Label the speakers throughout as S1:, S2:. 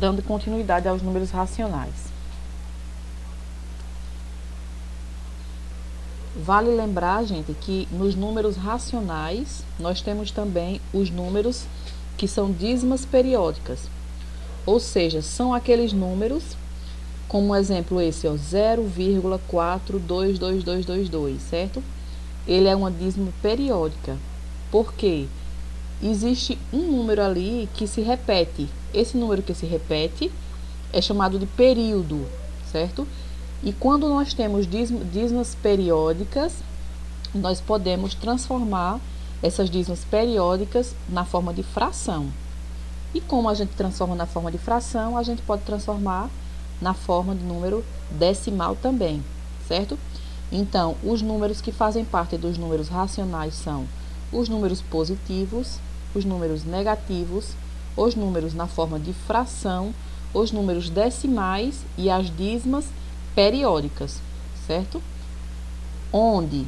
S1: dando continuidade aos números racionais. Vale lembrar, gente, que nos números racionais nós temos também os números que são dízimas periódicas, ou seja, são aqueles números, como exemplo esse, ó, 0,42222, certo? Ele é uma dízima periódica, porque existe um número ali que se repete. Esse número que se repete é chamado de período, certo? E quando nós temos dízimas periódicas, nós podemos transformar essas dízimas periódicas na forma de fração. E como a gente transforma na forma de fração, a gente pode transformar na forma de número decimal também, certo? Então, os números que fazem parte dos números racionais são os números positivos, os números negativos, os números na forma de fração, os números decimais e as dízimas periódicas, certo? Onde,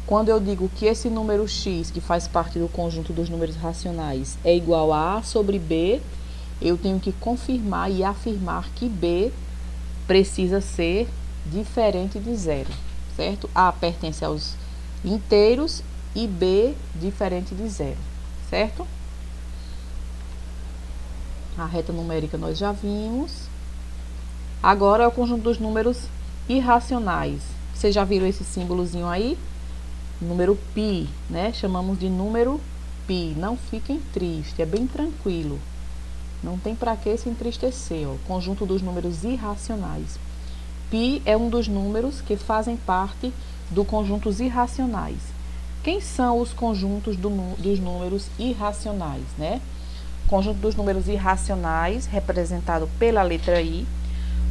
S1: quando eu digo que esse número x, que faz parte do conjunto dos números racionais, é igual a A sobre B, eu tenho que confirmar e afirmar que B precisa ser diferente de zero, certo? A pertence aos inteiros e B diferente de zero, certo? A reta numérica nós já vimos. Agora é o conjunto dos números irracionais. Vocês já viram esse símbolozinho aí? Número π, né? Chamamos de número π. Não fiquem tristes, é bem tranquilo. Não tem para que se entristecer, ó. Conjunto dos números irracionais. Π é um dos números que fazem parte do conjuntos irracionais. Quem são os conjuntos dos números irracionais, né? Conjunto dos números irracionais, representado pela letra I,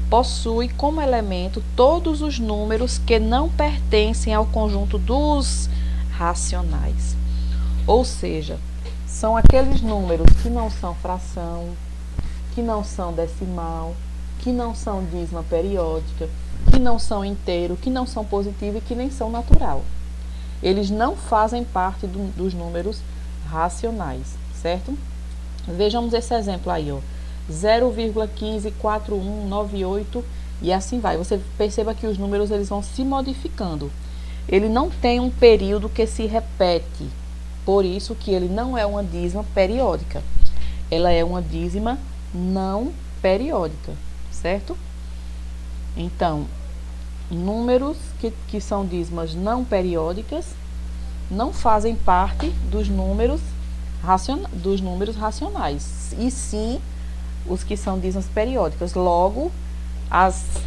S1: possui como elemento todos os números que não pertencem ao conjunto dos racionais. Ou seja, são aqueles números que não são fração, que não são decimal, que não são dízima periódica, que não são inteiro, que não são positivo e que nem são natural. Eles não fazem parte dos números racionais, certo? Vejamos esse exemplo aí, ó. 0,154198 e assim vai. Você perceba que os números eles vão se modificando. Ele não tem um período que se repete, por isso que ele não é uma dízima periódica. Ela é uma dízima não periódica, certo? Então, números que são dízimas não periódicas não fazem parte dos números racionais, e sim os que são dízimas periódicas. Logo,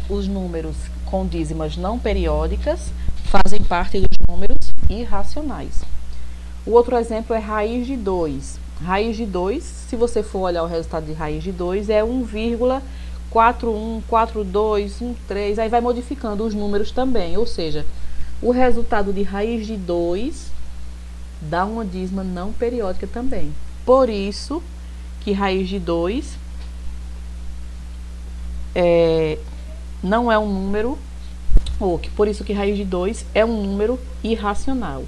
S1: os números com dízimas não periódicas fazem parte dos números irracionais. O outro exemplo é raiz de 2. Raiz de 2, se você for olhar o resultado de raiz de 2, é 1,414213, aí vai modificando os números também, ou seja, o resultado de raiz de 2 dá uma dízima não periódica também. Por isso que raiz de 2 não é um número, por isso que raiz de 2 é um número irracional.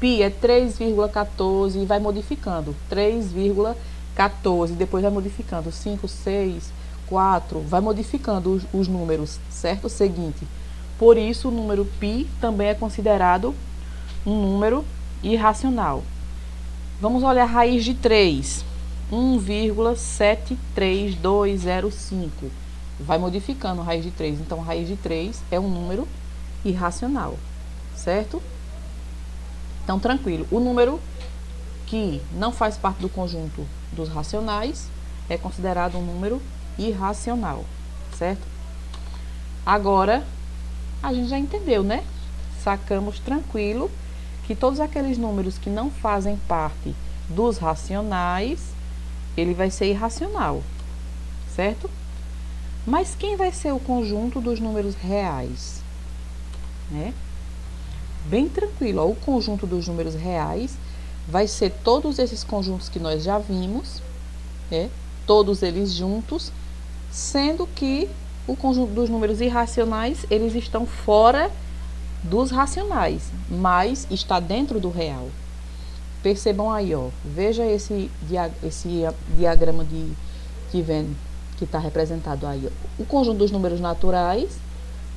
S1: Π é 3,14 e vai modificando, 3,14, depois vai modificando, 5, 6, 4, vai modificando os números, certo? Seguinte, por isso o número π também é considerado um número irracional. Vamos olhar a raiz de 3, 1,73205. Vai modificando a raiz de 3. Então, a raiz de 3 é um número irracional, certo? Então, tranquilo. O número que não faz parte do conjunto dos racionais é considerado um número irracional, certo? Agora, a gente já entendeu, né? Sacamos tranquilo que todos aqueles números que não fazem parte dos racionais, ele vai ser irracional, certo? Mas quem vai ser o conjunto dos números reais, né? Bem tranquilo, ó, o conjunto dos números reais vai ser todos esses conjuntos que nós já vimos, né? Todos eles juntos, sendo que o conjunto dos números irracionais, eles estão fora dos racionais, mas está dentro do real. Percebam aí, ó, veja esse diagrama de Venn que está representado aí. O conjunto dos números naturais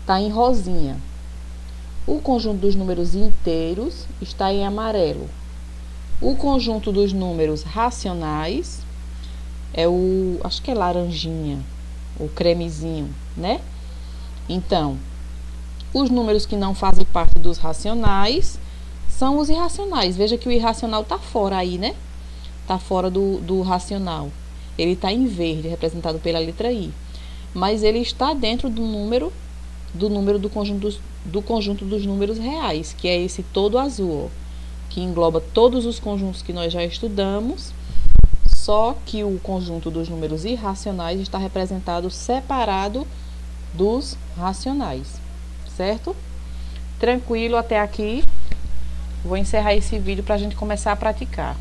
S1: está em rosinha. O conjunto dos números inteiros está em amarelo. O conjunto dos números racionais é acho que é laranjinha, o cremezinho, né? Então, os números que não fazem parte dos racionais são os irracionais. Veja que o irracional está fora aí, né? Está fora do racional. Ele está em verde, representado pela letra I. Mas ele está dentro do número do conjunto dos números reais, que é esse todo azul, ó, que engloba todos os conjuntos que nós já estudamos, só que o conjunto dos números irracionais está representado separado dos racionais, certo? Tranquilo até aqui? Vou encerrar esse vídeo para a gente começar a praticar.